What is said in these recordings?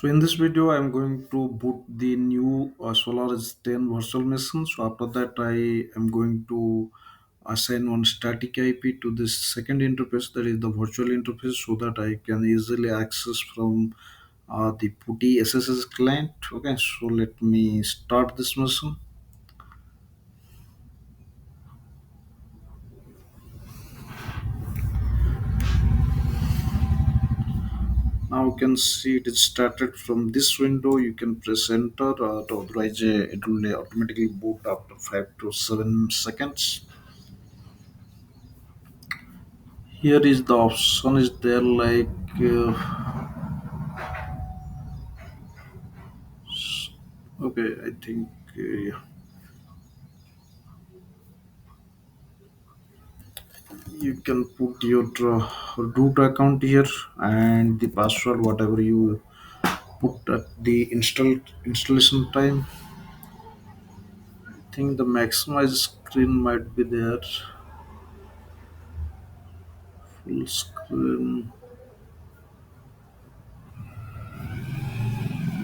So in this video, I'm going to boot the new Solaris 10 virtual machine. So after that, I am going to assign one static IP to this second interface, that is the virtual interface, so that I can easily access from the PuTTY SSS client. Okay, so let me start this machine. Now you can see it is started from this window. You can press enter to authorize it will automatically boot after 5 to 7 seconds. Here is the option is there like okay, I think you can put your root account here and the password whatever you put at the installation time. I think the maximize screen might be there. Full screen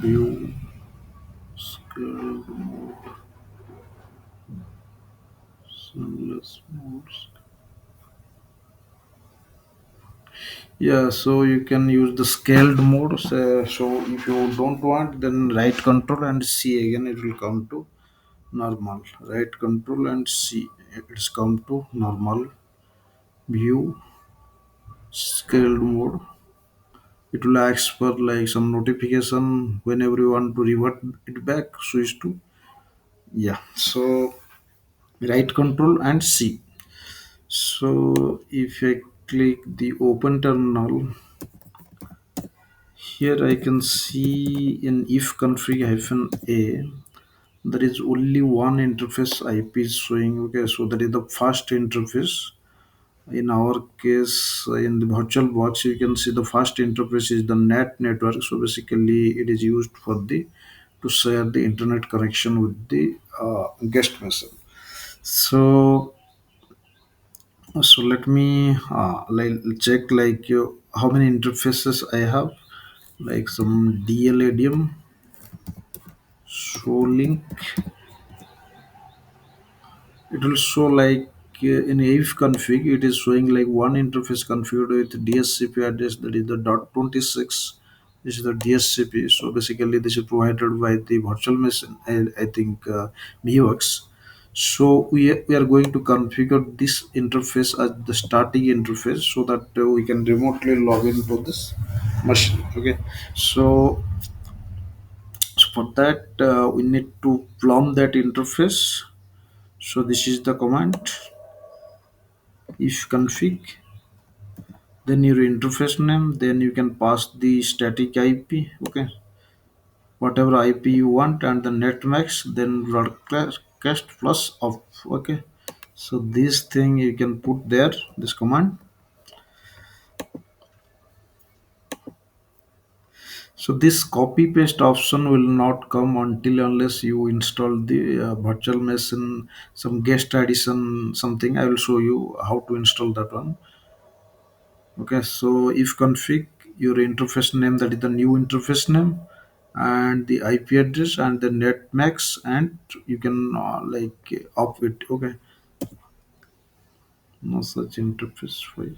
view scaled mode, seamless modes. Yeah, so you can use the scaled mode. So if you don't want, then right control and C again. It will come to normal. Right control and C. It's come to normal view scaled mode. It will ask for like some notification whenever you want to revert it back. Switch to yeah. So right control and C. So if I click the open terminal, here I can see in if config hyphen a there is only one interface IP is showing. Okay, so that is the first interface. In our case, in the virtual box, you can see the first interface is the net network. So basically, it is used for the to share the internet connection with the guest machine. So so let me check like how many interfaces I have, like some DLADM, show link. It will show like in if config, it is showing like one interface configured with DSCP address, that is the .26. This is the DSCP. So basically, this is provided by the virtual machine. I think MUX. So we are going to configure this interface as the static interface so that we can remotely log into this machine. Okay. So for that, we need to plumb that interface. So this is the command if config, then your interface name, then you can pass the static IP, okay, whatever IP you want, and the net max, then broadcast plus off, okay. So this thing you can put there, this command. So this copy paste option will not come until unless you install the virtual machine, some guest addition, something. I will show you how to install that one. Okay, so if config your interface name, that is the new interface name, and the IP address and the net max, and you can like up it. Okay, no such interface file.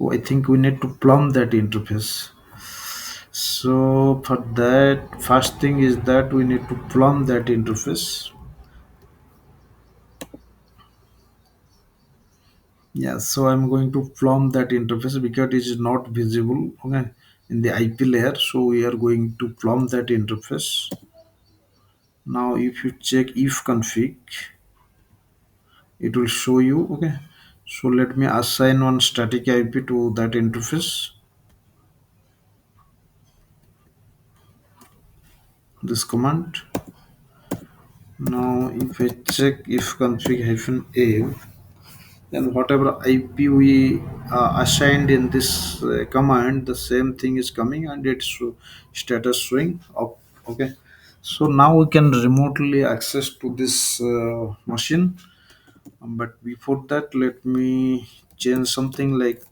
Oh, I think we need to plumb that interface. So for that, first thing is that we need to plumb that interface. Yeah, so I'm going to plumb that interface because it is not visible. Okay, in the IP layer. So we are going to plumb that interface. Now if you check if config, it will show you. Okay, so let me assign one static IP to that interface, this command. Now if I check if config hyphen a, then whatever IP we assigned in this command, the same thing is coming and it's status showing up. Okay, so now we can remotely access to this machine. But before that, let me change something like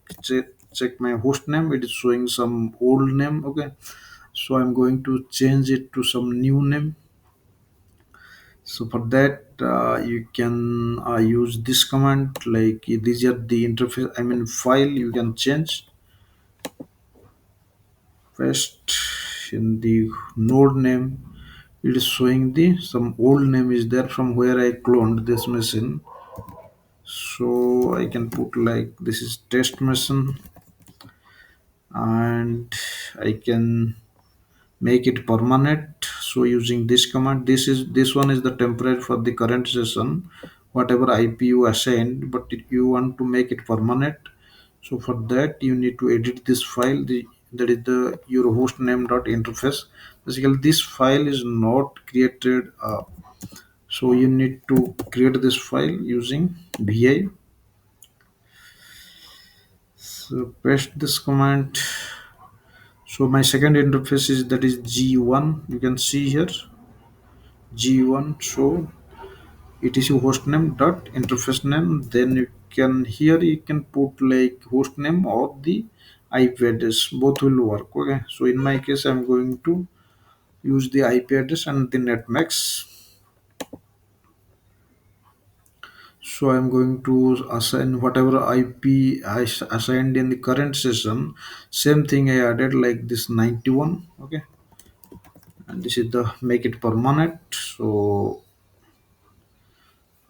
check my host name, it is showing some old name. Okay, so I'm going to change it to some new name. So for that, you can use this command, like these are the interface, I mean file you can change. Paste in the node name, it is showing the some old name is there from where I cloned this machine. So I can put like this is test machine, and I can make it permanent. So using this command, this one is the temporary for the current session, whatever IP you assigned, but if you want to make it permanent, so for that you need to edit this file, that is the your host name dot interface. Basically this file is not created, so you need to create this file using vi. So paste this command. So my second interface is, that is G1. You can see here G1. So it is your host name dot interface name. Then you can, here you can put like host name or the IP address. Both will work. Okay. So in my case, I'm going to use the IP address and the netmax. So I'm going to assign whatever IP assigned in the current session. Same thing I added like this 91. Okay, and this is the make it permanent. So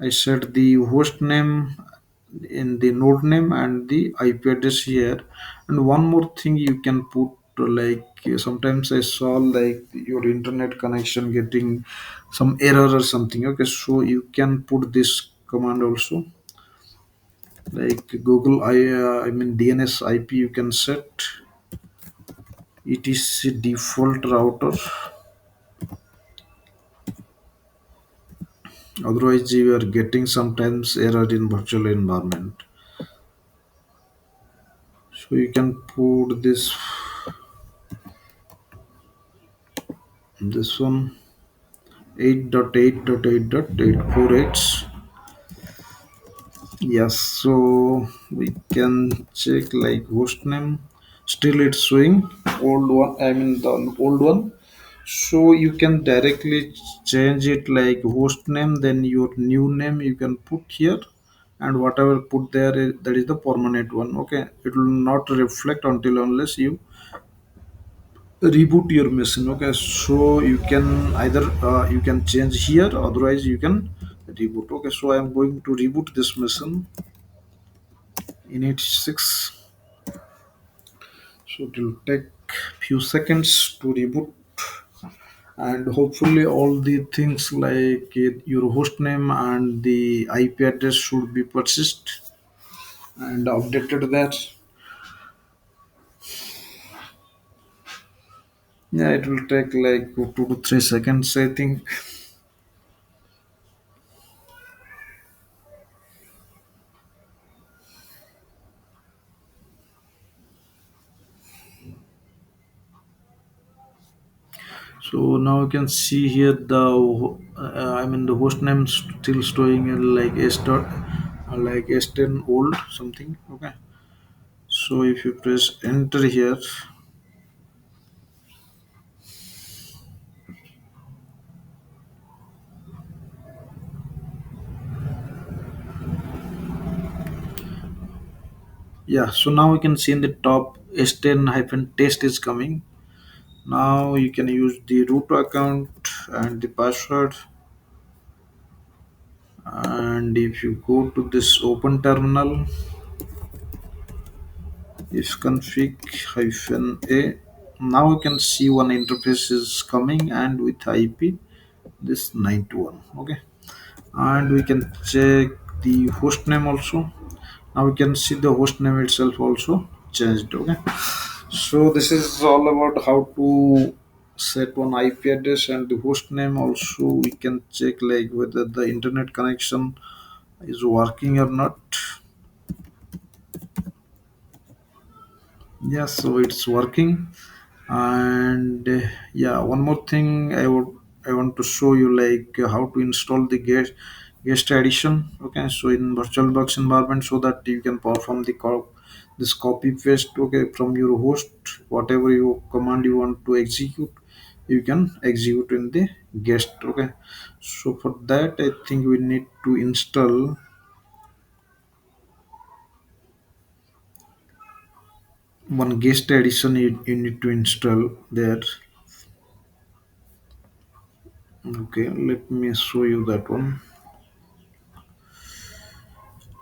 I set the host name in the node name and the IP address here. And one more thing you can put, like sometimes I saw like your internet connection getting some error or something. Okay, so you can put this command also, like Google I mean DNS IP you can set. It is default router. Otherwise you are getting sometimes error in virtual environment. So you can put this one 8.8.8.848. Yes, so we can check like host name, still it's showing old one, I mean the old one. So you can directly change it like host name, then your new name you can put here, and whatever put there that is the permanent one. Okay, it will not reflect until unless you reboot your machine. Okay, so you can either you can change here, otherwise you can reboot. Okay, so I am going to reboot this machine in 86. So it will take few seconds to reboot, and hopefully all the things like your host name and the IP address should be persist and updated there. Yeah, it will take like 2 to 3 seconds, I think. So now you can see here the I mean the host name still showing like s dot like s10 old something. Okay, so if you press enter here, yeah. So now you can see in the top s10 hyphen test is coming. Now you can use the root account and the password, and if you go to this open terminal, if config hyphen a, now you can see one interface is coming and with IP this 91. Okay, and we can check the host name also. Now we can see the host name itself also changed. Okay, so this is all about how to set one IP address and the host name. Also we can check like whether the internet connection is working or not. Yeah, so it's working. And yeah, one more thing I want to show you like how to install the guest addition. Okay, so in virtualbox environment, so that you can perform the this copy paste, okay, from your host, whatever you command you want to execute, you can execute in the guest, okay. So for that I think we need to install one guest addition. You need to install there. Okay, let me show you that one.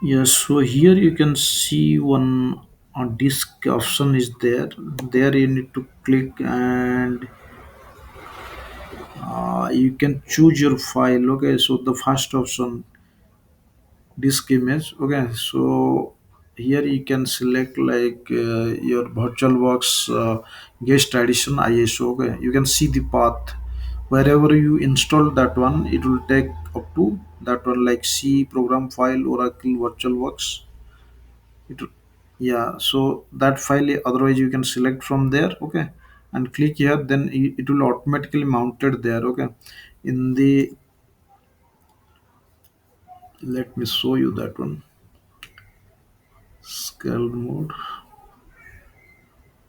Yes, so here you can see one disk option is there. There you need to click and you can choose your file. Okay, so the first option, disk image. Okay, so here you can select like your virtualbox guest addition ISO. Okay, you can see the path wherever you install that one. It will take up to that one, like C program file, Oracle virtualbox. It, yeah, so that file otherwise you can select from there, okay, and click here, then it will automatically mounted there, okay. In the, let me show you that one, scale mode.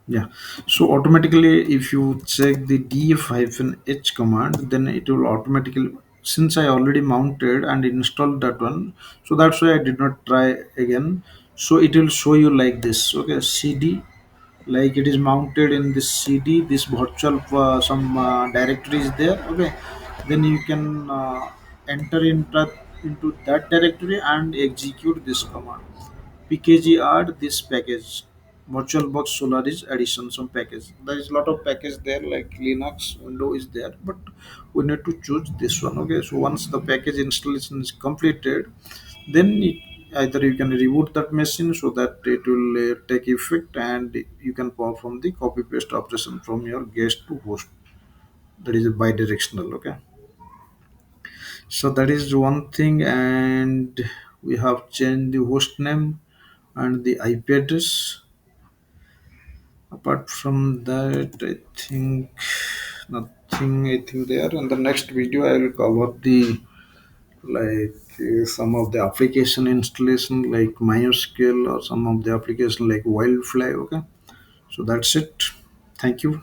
Yeah, so automatically if you check the df-h command, then it will automatically, since I already mounted and installed that one, so that's why I did not try again. So it will show you like this, okay, cd, like it is mounted in this cd, this virtual some directory is there, okay. Then you can enter into that directory and execute this command, pkg add this package, virtualbox Solaris addition some package. There is a lot of package there like Linux, Windows is there, but we need to choose this one, okay. So once the package installation is completed, then either you can reboot that machine so that it will take effect and you can perform the copy paste operation from your guest to host. That is a bidirectional, okay. So that is one thing, and we have changed the host name and the IP address. Apart from that, I think nothing. I think there. In the next video, I will cover the like some of the application installation like MySQL or some of the application like Wildfly. Okay, so that's it. Thank you.